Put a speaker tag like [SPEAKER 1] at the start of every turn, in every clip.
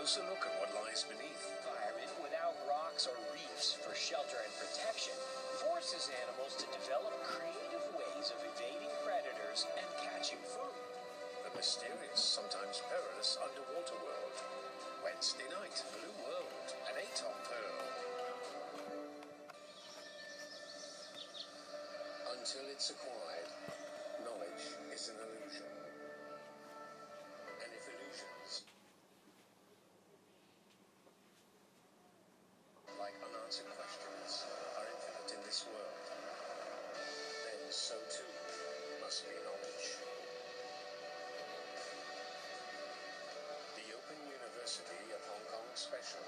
[SPEAKER 1] closer look at what lies beneath.
[SPEAKER 2] Environment without rocks or reefs for shelter and protection forces animals to develop creative ways of evading predators and catching food.
[SPEAKER 1] The mysterious, sometimes perilous underwater world. Wednesday night, Blue World, at 8 on Pearl. Until it's acquired, knowledge is an illusion. And if illusions, like unanswered questions, are infinite in this world, then so too must be knowledge. The Open University of Hong Kong Special.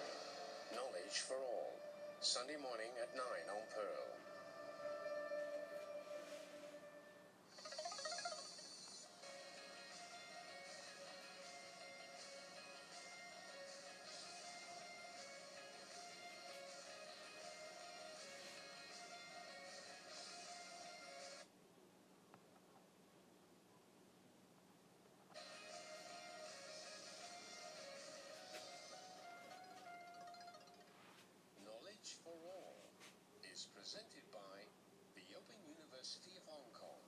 [SPEAKER 1] Knowledge for All. Sunday morning at 9 on Pearl. For All is presented by the Open University of Hong Kong.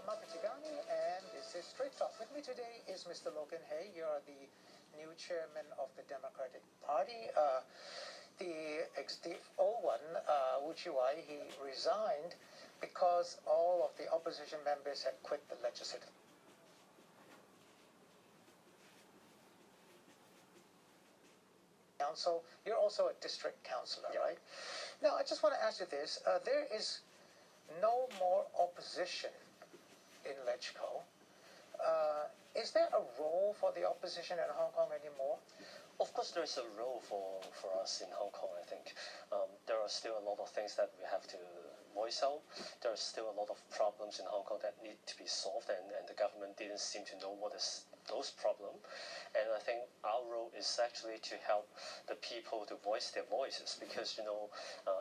[SPEAKER 3] Michael Chugani, and this is Straight Talk. With me today is Mr. Lo-Kin Hei. You are the new chairman of the Democratic Party. The old one, Wuchiwai, he resigned because all of the opposition members had quit the legislative council. You're also a district councillor, right? Now, I just want to ask you this. There is no more opposition in LegCo. Is there a role for the opposition in Hong Kong anymore?
[SPEAKER 4] Of course, there is a role for us in Hong Kong, I think. There are still a lot of things that we have to voice out. There are still a lot of problems in Hong Kong that need to be solved, and the government didn't seem to know what is those problems. And I think our role is actually to help the people to voice their voices, because,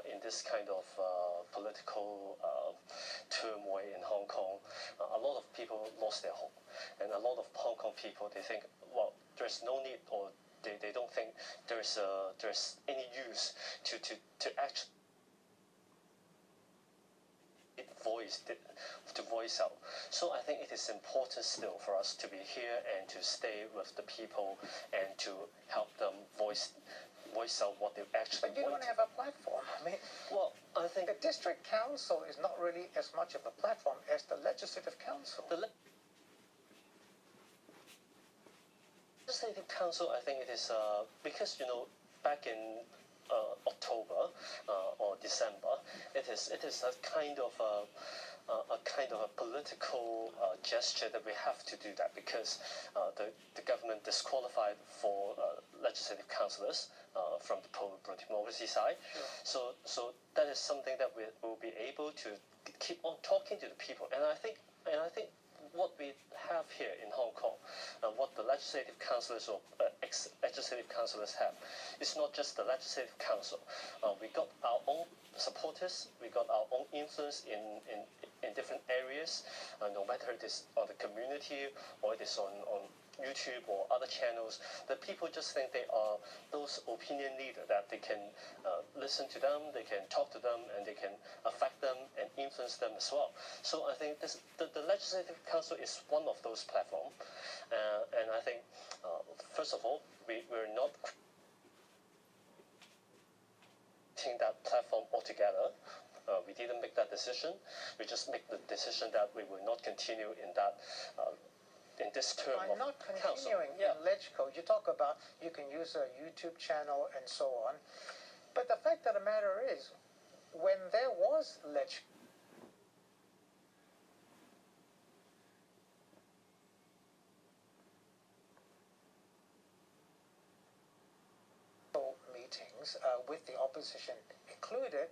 [SPEAKER 4] in this kind of political turmoil in Hong Kong, a lot of people lost their hope. And a lot of Hong Kong people, they think, well, there's no need, or they don't think there's any use to actually voice out. So I think it is important still for us to be here and to stay with the people and to help them voice out what they actually want.
[SPEAKER 3] But you don't have a platform. I mean,
[SPEAKER 4] well, I think
[SPEAKER 3] the district council is not really as much of a platform as the legislative council.
[SPEAKER 4] The legislative council, I think it is because back in October or December, it is a kind of a political gesture that we have to do that, because the government disqualified for legislative councillors from the pro-democracy side. Sure. So that is something that we will be able to keep on talking to the people, and I think what we have here in Hong Kong, what the legislative councillors or ex-legislative councillors have, is not just the legislative council. We got our own supporters, we got our own influence in different areas, no matter it is on the community or it is on YouTube or other channels. The people just think they are those opinion leaders, that they can listen to them, they can talk to them, and they can affect them and influence them as well. So I think the Legislative Council is one of those platforms, and I think first of all, we're not taking that platform altogether. We didn't make that decision. We just make the decision that we will not continue in that. In this term
[SPEAKER 3] By not continuing in LegCo, you talk about you can use a YouTube channel and so on, but the fact of the matter is, when there was LegCo, meetings with the opposition included,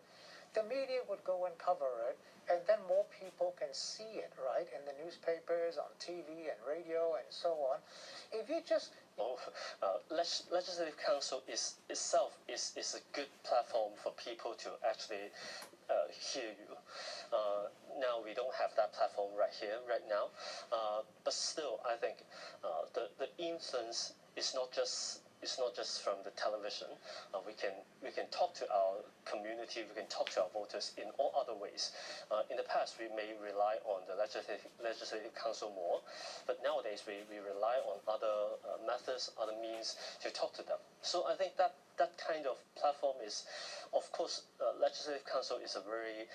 [SPEAKER 3] the media would go and cover it, and then more people can see it, right, in the newspapers, on TV and radio, and so on. If you just
[SPEAKER 4] Legislative Council itself is a good platform for people to actually hear you. Now we don't have that platform right here, right now, but still, I think the influence is not just from the television. We can talk to our community. We can talk to our voters in all other ways. In the past, we may rely on the legislative council more, but nowadays we rely on other methods, other means to talk to them. So I think that kind of platform is, of course, legislative council is a very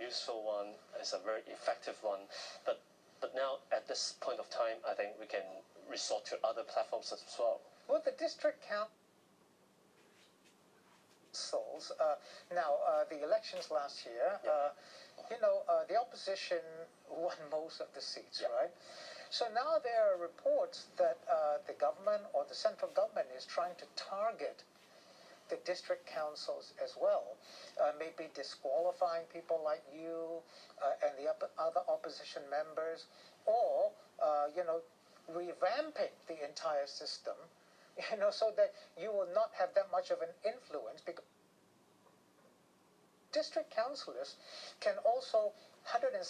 [SPEAKER 4] useful one. It's a very effective one, but now at this point of time, I think we can resort to other platforms as well.
[SPEAKER 3] Well, the district councils, the elections last year, the opposition won most of the seats, right? So now there are reports that the government or the central government is trying to target the district councils as well, maybe disqualifying people like you and the other opposition members, or, revamping the entire system, so that you will not have that much of an influence, because district councillors can also 117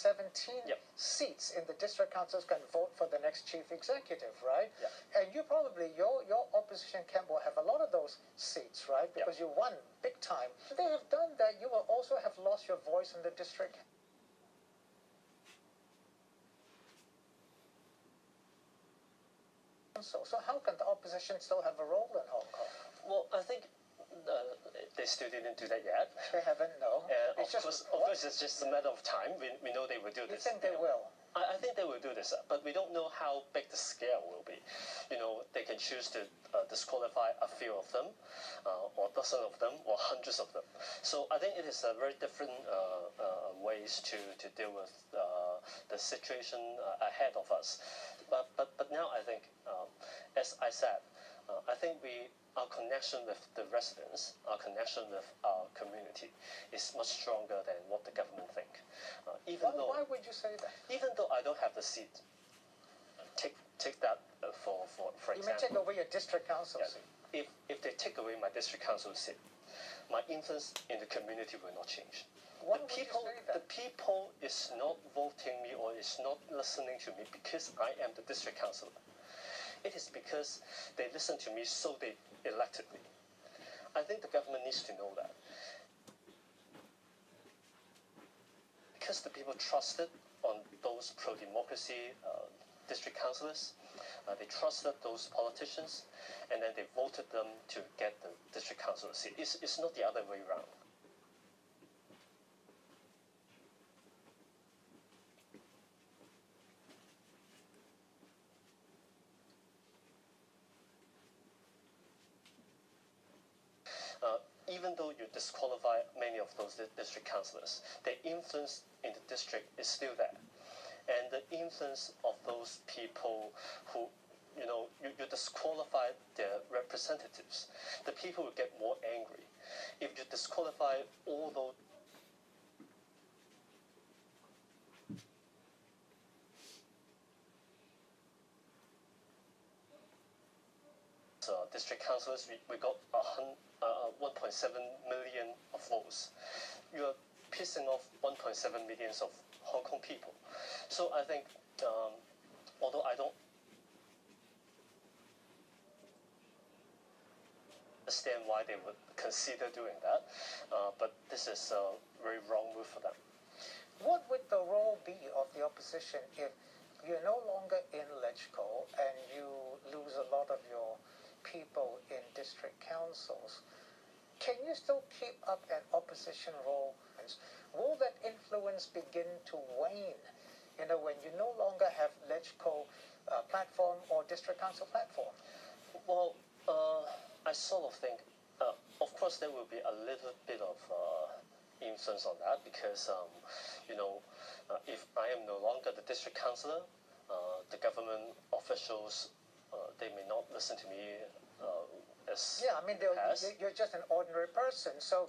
[SPEAKER 3] seats in the district councils can vote for the next chief executive, right? And you probably, your opposition camp will have a lot of those seats, right? Because you won big time. If they have done that, you will also have lost your voice in the district. So how can the opposition still have a role in Hong Kong?
[SPEAKER 4] Well, I think they still didn't do that yet.
[SPEAKER 3] They haven't, no.
[SPEAKER 4] Of course, it's just a matter of time. We know they will do this.
[SPEAKER 3] You think they will?
[SPEAKER 4] I think they will do this, but we don't know how big the scale will be. They can choose to disqualify a few of them, or a dozen of them, or hundreds of them. So I think it is a very different ways to deal with the situation ahead of us. But now I think, as I said, I think our connection with the residents, our connection with our community is much stronger than what the government think.
[SPEAKER 3] Why would you say that?
[SPEAKER 4] Even though I don't have the seat, take that for example.
[SPEAKER 3] You may take away your district council seat.
[SPEAKER 4] If they take away my district council seat, my influence in the community will not change.
[SPEAKER 3] Why would you say that?
[SPEAKER 4] The people is not voting me or is not listening to me because I am the district councillor. It is because they listen to me, so they elected me. I think the government needs to know that. Because the people trusted on those pro-democracy district councillors, they trusted those politicians, and then they voted them to get the district councillor seat. It's not the other way around. Even though you disqualify many of those district councillors, the influence in the district is still there. And the influence of those people who, you disqualify their representatives, the people will get more angry. If you disqualify all those district councillors, we got 1.7 million of votes. You are pissing off 1.7 million of Hong Kong people. So I think, although I don't understand why they would consider doing that, but this is a very wrong move for them.
[SPEAKER 3] What would the role be of the opposition if you're no longer in LegCo and you lose a lot of your people in district councils? Can you still keep up an opposition role? Will that influence begin to wane, when you no longer have LegCo platform or district council platform?
[SPEAKER 4] Well, I sort of think, of course, there will be a little bit of influence on that because, if I am no longer the district councillor, the government officials, they may not listen to me as
[SPEAKER 3] Yeah, I mean, you're just an ordinary person, so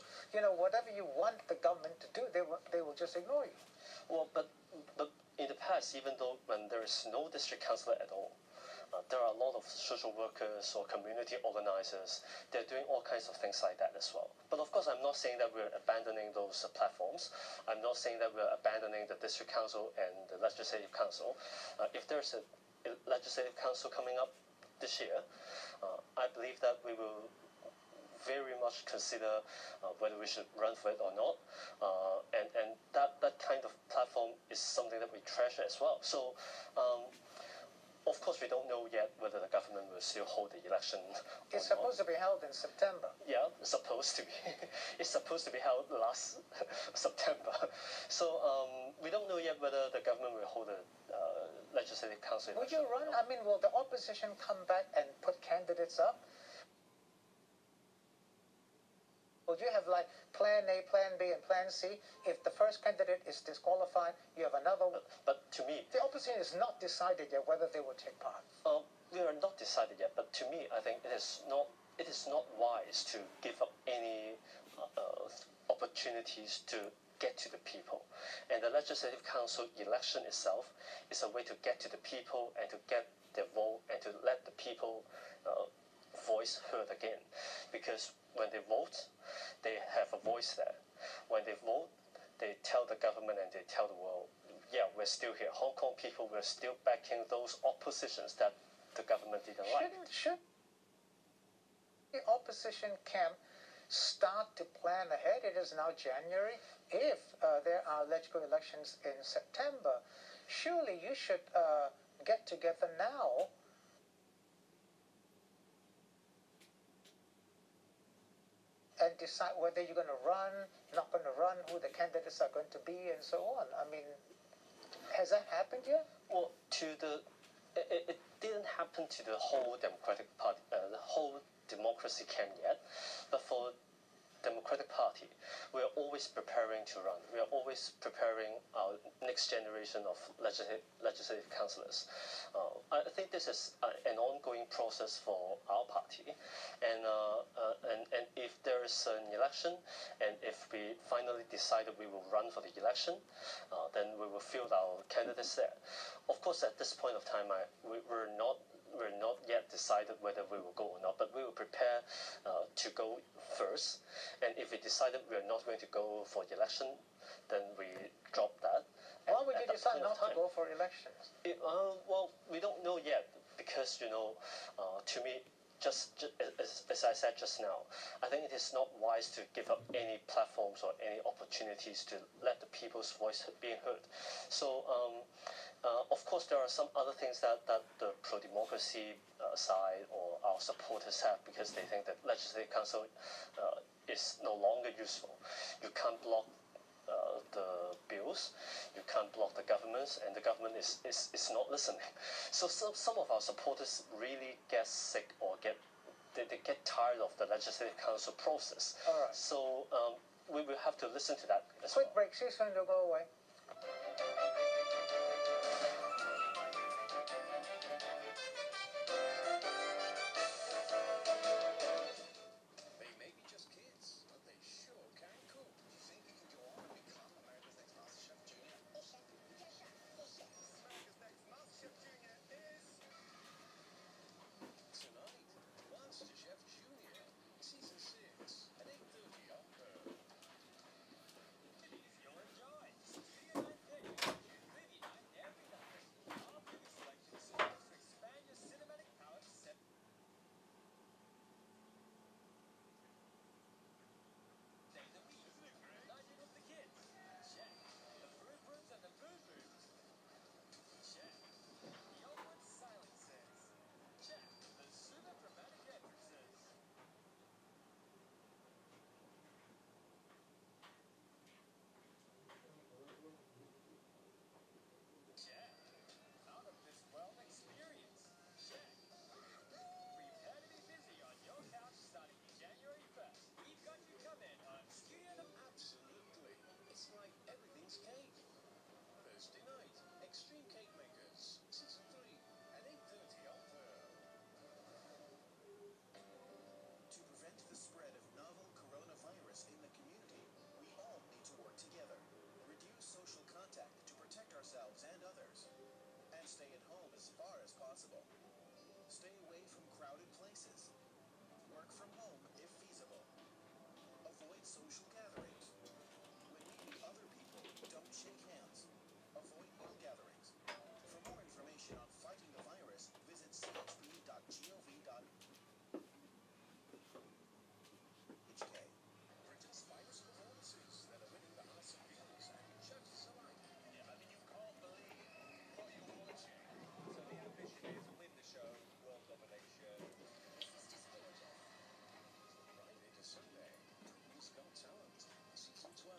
[SPEAKER 3] whatever you want the government to do, they will just ignore you.
[SPEAKER 4] Well, but in the past, even though when there is no district councillor at all, there are a lot of social workers or community organizers. They're doing all kinds of things like that as well. But of course, I'm not saying that we're abandoning those platforms. I'm not saying that we're abandoning the district council and the legislative council. If there's a legislative council coming up this year, I believe that we will very much consider whether we should run for it or not. And that kind of platform is something that we treasure as well. So of course, we don't know yet whether the government will still hold the election.
[SPEAKER 3] It's supposed to be held in September.
[SPEAKER 4] Yeah, it's supposed to be. It's supposed to be held last September. So we don't know yet whether the government will hold a legislative council election.
[SPEAKER 3] Will you run? I mean, will the opposition come back and put candidates up? Will you have like Plan A, Plan B, and Plan C? If the first candidate is disqualified, you have another one.
[SPEAKER 4] But to me,
[SPEAKER 3] the opposition is not decided yet whether they will take part.
[SPEAKER 4] We are not decided yet. But to me, I think it is not wise to give up any opportunities to get to the people. And the Legislative Council election itself is a way to get to the people and to get their vote and to let the people voice heard again. Because when they vote, they have a voice there. When they vote, they tell the government and they tell the world, yeah, we're still here. Hong Kong people, we're still backing those oppositions that the government didn't like.
[SPEAKER 3] Should the opposition camp start to plan ahead? It is now January. If there are legislative elections in September, surely you should get together now and decide whether you're going to run, not going to run, who the candidates are going to be, and so on. I mean, has that happened yet?
[SPEAKER 4] Well, it didn't happen to the whole Democratic Party, the whole democracy camp yet, but for Democratic Party, we are always preparing to run. We are always preparing our next generation of legislative councillors. I think this is an ongoing process for our party, and if there is an election, and if we finally decided we will run for the election, then we will field our candidates there. Of course, at this point of time, we're not yet decided whether we will go or not, but we will prepare to go first. And if we decided we are not going to go for the election, then we drop that.
[SPEAKER 3] Why would you decide not to go for elections?
[SPEAKER 4] Well, we don't know yet because, to me, just as I said just now, I think it is not wise to give up any platforms or any opportunities to let the people's voice being heard. So, of course, there are some other things that the pro-democracy side or our supporters have because they think that Legislative Council is no longer useful. You can't block the bills, you can't block the governments, and the government is not listening. So some of our supporters really get sick or they get tired of the Legislative Council process.
[SPEAKER 3] All right.
[SPEAKER 4] So we will have to listen to that as
[SPEAKER 3] Quick
[SPEAKER 4] well.
[SPEAKER 3] break, she's going to go away.
[SPEAKER 1] They may be just kids, but they sure can cook. Do you think you can go on and become America's Next MasterChef Junior? America's Next MasterChef Junior is tonight. MasterChef Junior, Season 6 at 8:30 on Pearl.
[SPEAKER 2] If you'll enjoy Studio Night Day, Movie Night every night. Our movie selection serves to expand your cinematic palette.
[SPEAKER 5] stay at home as far as possible. Stay away from crowded places. Work from home if feasible. Avoid social gatherings. When meeting other people, don't shake hands. Avoid meal gatherings. For more information on fighting the virus, visit chp.gov.hk.
[SPEAKER 1] Britain's finest performances that are winning the hearts of viewers and judges alike.
[SPEAKER 2] Yeah, I mean, you can't believe what you're watching. So the ambition is win the show, world domination.
[SPEAKER 1] Friday to Sunday, Britain's Got Talent, Season 12.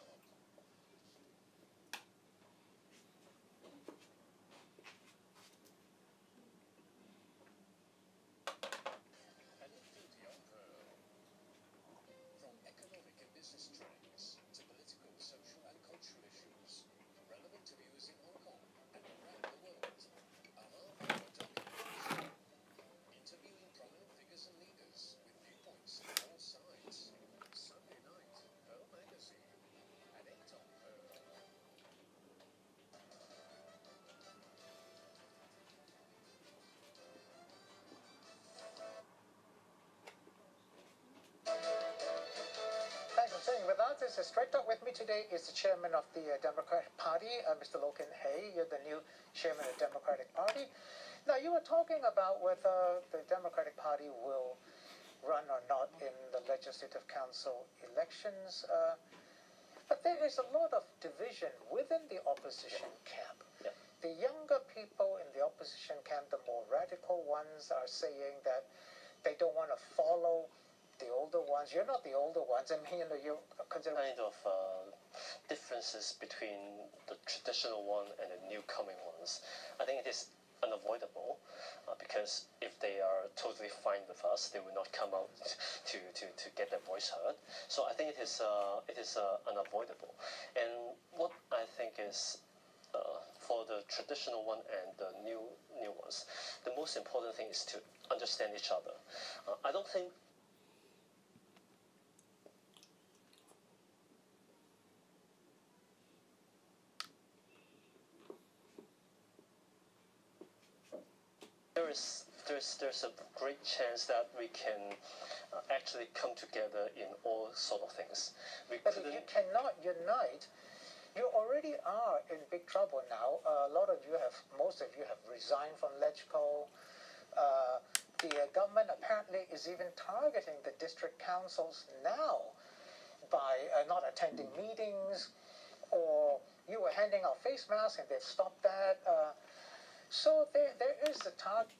[SPEAKER 1] And Infinity on Pearl. From economic and business trends to political, social and cultural issues, relevant to viewers in Hong Kong and around the world. Our documentary show. Interviewing prominent figures and leaders with viewpoints on all sides. Sunday night, Pearl Magazine at 8 on Pearl.
[SPEAKER 3] Thanks for staying with us. This is Straight Talk. With me today is the chairman of the Democratic Party, Mr. Lo-Kin Hei. You're the new chairman of the Democratic Party. Now, you were talking about whether the Democratic Party will run or not in the Legislative Council elections. But there is a lot of division within the opposition camp.
[SPEAKER 4] Yeah.
[SPEAKER 3] The younger people in the opposition camp, the more radical ones, are saying that they don't want to follow the older ones. You're not the older ones. I mean, you consider
[SPEAKER 4] Kind of differences between the traditional one and the new coming ones. I think it is unavoidable because if they are totally fine with us, they will not come out to get their voice heard. So I think it is unavoidable. And what I think is for the traditional one and the new ones, the most important thing is to understand each other. I don't think there's a great chance that we can actually come together in all sort of things. We
[SPEAKER 3] But if
[SPEAKER 4] couldn't.
[SPEAKER 3] you cannot unite, you already are in big trouble now. Most of you have resigned from LegCo. The government apparently is even targeting the district councils now by not attending meetings, or you were handing out face masks and they've stopped that. So there is a targeting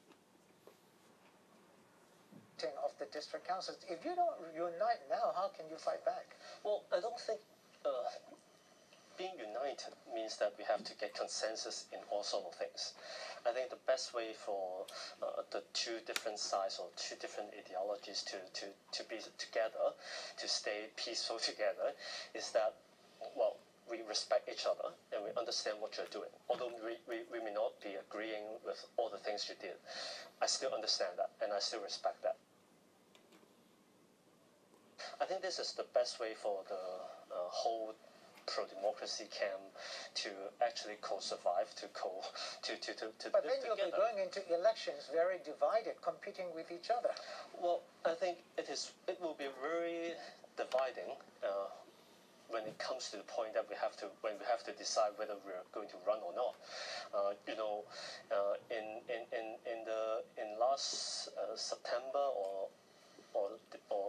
[SPEAKER 3] of the district councils. If you don't unite now, how can you fight back?
[SPEAKER 4] Well, I don't think being united means that we have to get consensus in all sort of things. I think the best way for the two different sides or two different ideologies to be together, to stay peaceful together, is that, well, we respect each other and we understand what you're doing. Although we may not be agreeing with all the things you did, I still understand that and I still respect that. I think this is the best way for the whole pro-democracy camp to actually co-survive, to
[SPEAKER 3] But
[SPEAKER 4] live
[SPEAKER 3] then you'll be
[SPEAKER 4] together.
[SPEAKER 3] going into elections very divided, competing with each other.
[SPEAKER 4] Well, I think it will be very dividing when it comes to the point that when we have to decide whether we are going to run or not. In last September or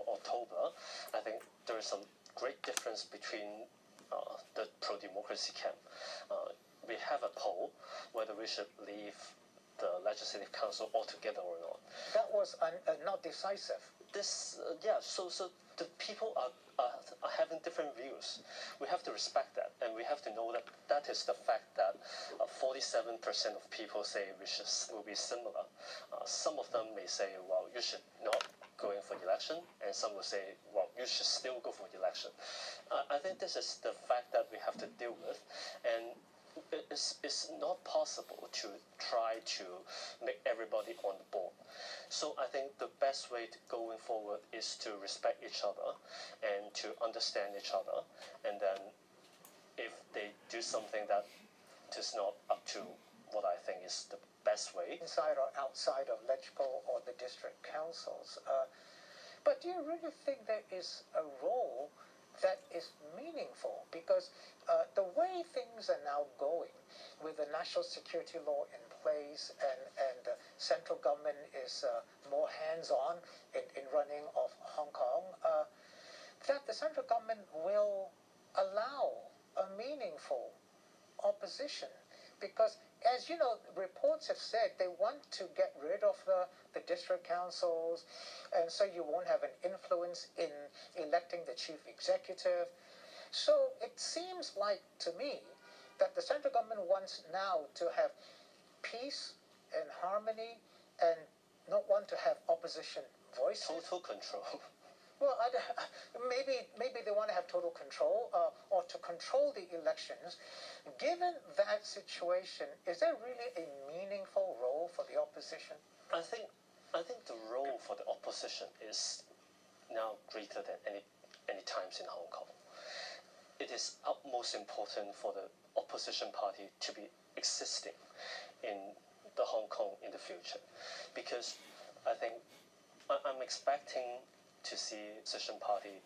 [SPEAKER 4] October, I think there is some great difference between the pro-democracy camp. We have a poll whether we should leave the Legislative Council altogether or not.
[SPEAKER 3] That was not decisive.
[SPEAKER 4] So the people are having different views. We have to respect that, and we have to know that that is the fact that 47% of people say will be similar. Some of them may say, well, you should not go in for election, and some will say, well, you should still go for election. I think this is the fact that we have to deal with, and it's not possible to try to make everybody on board. So I think the best way to going forward is to respect each other and to understand each other, and then if they do something that is not up to what I think is the best way.
[SPEAKER 3] Inside or outside of LegCo or the district councils. But do you really think there is a role that is meaningful? Because the way things are now going, with the national security law in place and the central government is more hands-on in running of Hong Kong, that the central government will allow a meaningful opposition. Because, as you know, reports have said they want to get rid of the district councils, and so you won't have an influence in electing the chief executive. So it seems like, to me, that the central government wants now to have peace and harmony and not want to have opposition voices.
[SPEAKER 4] Total control.
[SPEAKER 3] Well, maybe they want to have total control or to control the elections. Given that situation, is there really a meaningful role for the opposition?
[SPEAKER 4] I think the role for the opposition is now greater than any times in Hong Kong. It is utmost important for the opposition party to be existing in the Hong Kong in the future, because I think I'm expecting to see the opposition party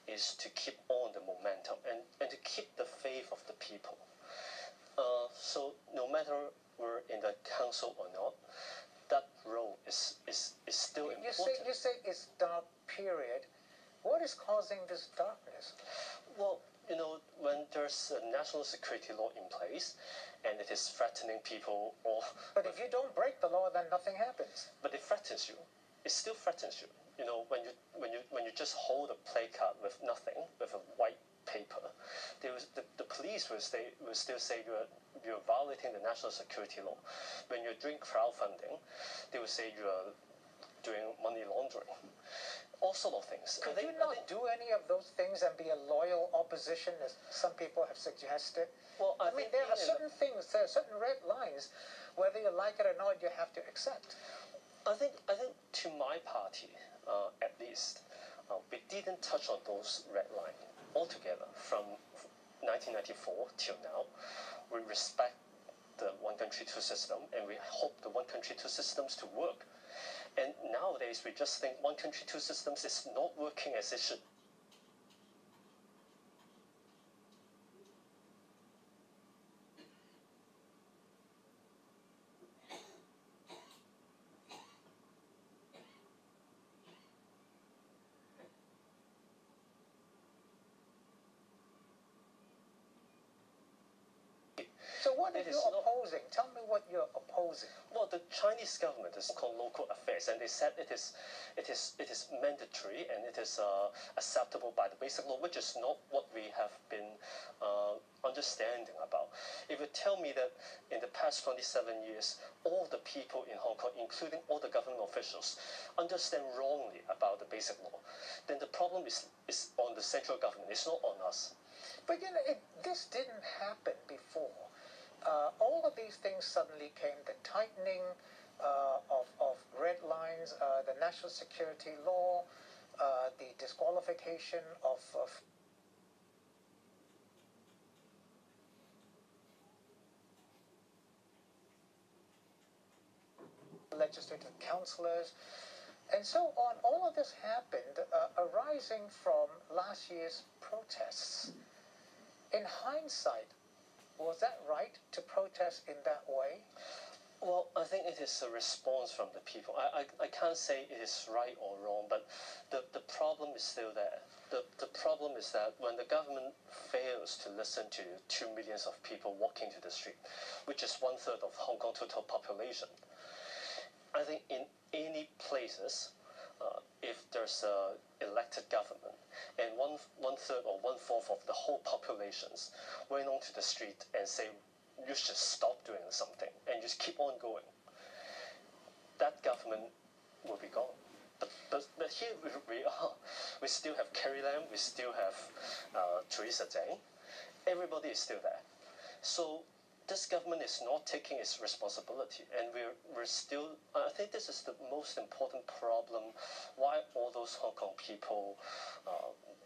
[SPEAKER 4] is to keep on the momentum and to keep the faith of the people. So no matter we're in the council or not, that role is still important.
[SPEAKER 3] You say it's dark period. What is causing this darkness?
[SPEAKER 4] Well, you know, when there's a national security law in place and it is threatening people, or
[SPEAKER 3] but if you don't break the law, then nothing happens.
[SPEAKER 4] But it threatens you. It still threatens you. You know, when you just hold a placard with nothing, with a white paper, the police will still say you're violating the national security law. When you're doing crowdfunding, they will say you are doing money laundering. All sort of things.
[SPEAKER 3] Could you not do any of those things and be a loyal opposition, as some people have suggested?
[SPEAKER 4] Well,
[SPEAKER 3] I mean, there are certain things, there are certain red lines, whether you like it or not, you have to accept.
[SPEAKER 4] I think to my party, at least, we didn't touch on those red lines altogether from 1994 till now. We respect the one country, two system, and we hope the one country, two systems to work. And nowadays, we just think one country, two systems is not working as it should.
[SPEAKER 3] So what are you opposing? Tell me what you're opposing.
[SPEAKER 4] Well, the Chinese government is called local affairs, and they said it is mandatory and it is acceptable by the basic law, which is not what we have been understanding about. If you tell me that in the past 27 years, all the people in Hong Kong, including all the government officials, understand wrongly about the basic law, then the problem is on the central government. It's not on us.
[SPEAKER 3] But you know, this didn't happen before. All of these things suddenly came, the tightening of red lines, the national security law, the disqualification of legislative councillors, and so on. All of this happened arising from last year's protests. In hindsight, was that right to protest in that way?
[SPEAKER 4] Well, I think it is a response from the people. I can't say it is right or wrong, but the problem is still there. The problem is that when the government fails to listen to 2 million of people walking to the street, which is 1/3 of Hong Kong total population, I think in any places, if there's a elected government and 1/3 or 1/4 of the whole populations went onto the street and say you should stop doing something and just keep on going, that government will be gone. But here we are. We still have Carrie Lam, we still have Theresa Zhang. Everybody is still there. So this government is not taking its responsibility, and we're still. I think this is the most important problem. Why all those Hong Kong people,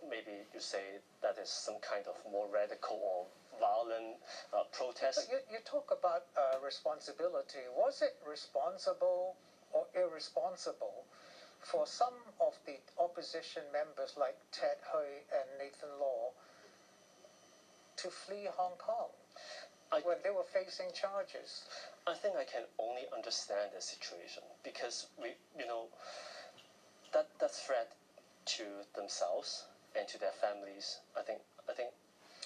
[SPEAKER 4] maybe you say that is some kind of more radical or violent protest. protest.
[SPEAKER 3] You talk about responsibility. Was it responsible or irresponsible for some of the opposition members like Ted Hui and Nathan Law to flee Hong Kong when they were facing charges?
[SPEAKER 4] I think I can only understand the situation because that threat to themselves and to their families. I think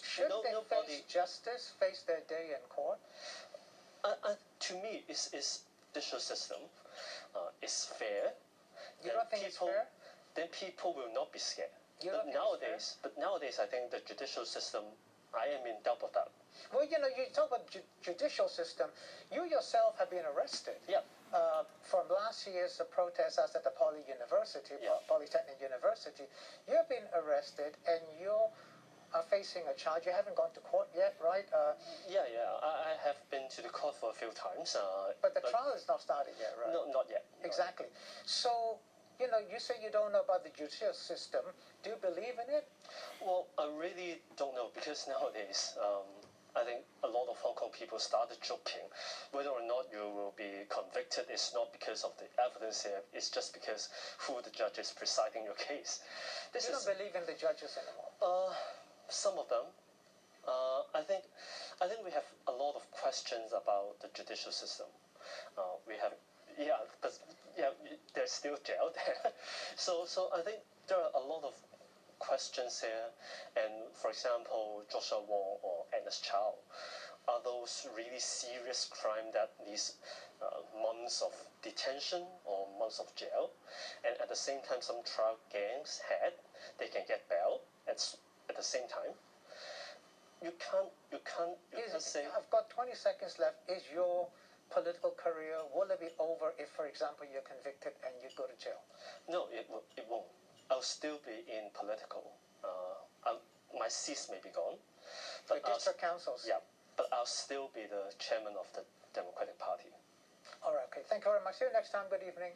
[SPEAKER 3] should they face justice, face their day in court?
[SPEAKER 4] To me, is judicial system is fair.
[SPEAKER 3] You don't think it's fair?
[SPEAKER 4] Then people will not be scared.
[SPEAKER 3] But
[SPEAKER 4] nowadays, I think the judicial system, I am in doubt of that.
[SPEAKER 3] Well, you talk about judicial system. You yourself have been arrested.
[SPEAKER 4] Yeah.
[SPEAKER 3] From last year's protest at the Polytechnic University, you've been arrested and you are facing a charge. You haven't gone to court yet, right?
[SPEAKER 4] Yeah. I have been to the court for a few times.
[SPEAKER 3] But the trial is not started yet, right?
[SPEAKER 4] No, not yet.
[SPEAKER 3] Exactly. So, you say you don't know about the judicial system. Do you believe in it?
[SPEAKER 4] Well, I really don't know because nowadays, I think a lot of Hong Kong people started joking. Whether or not you will be convicted is not because of the evidence here. It's just because who the judge is presiding your case.
[SPEAKER 3] You don't believe in the judges anymore?
[SPEAKER 4] Some of them. I think we have a lot of questions about the judicial system. There's still jail there. So I think there are a lot of questions here. And for example, Joshua Wong or Agnes Chow, are those really serious crime that needs months of detention or months of jail? And at the same time, some trial gangs they can get bail at the same time. You can't say.
[SPEAKER 3] I've got 20 seconds left. Is your political career, will it be over if, for example, you're convicted and you go to jail?
[SPEAKER 4] No, it won't. I'll still be in political. My seats may be gone.
[SPEAKER 3] But district councils?
[SPEAKER 4] Yeah, but I'll still be the chairman of the Democratic Party.
[SPEAKER 3] All right, okay. Thank you very much. See you next time. Good evening.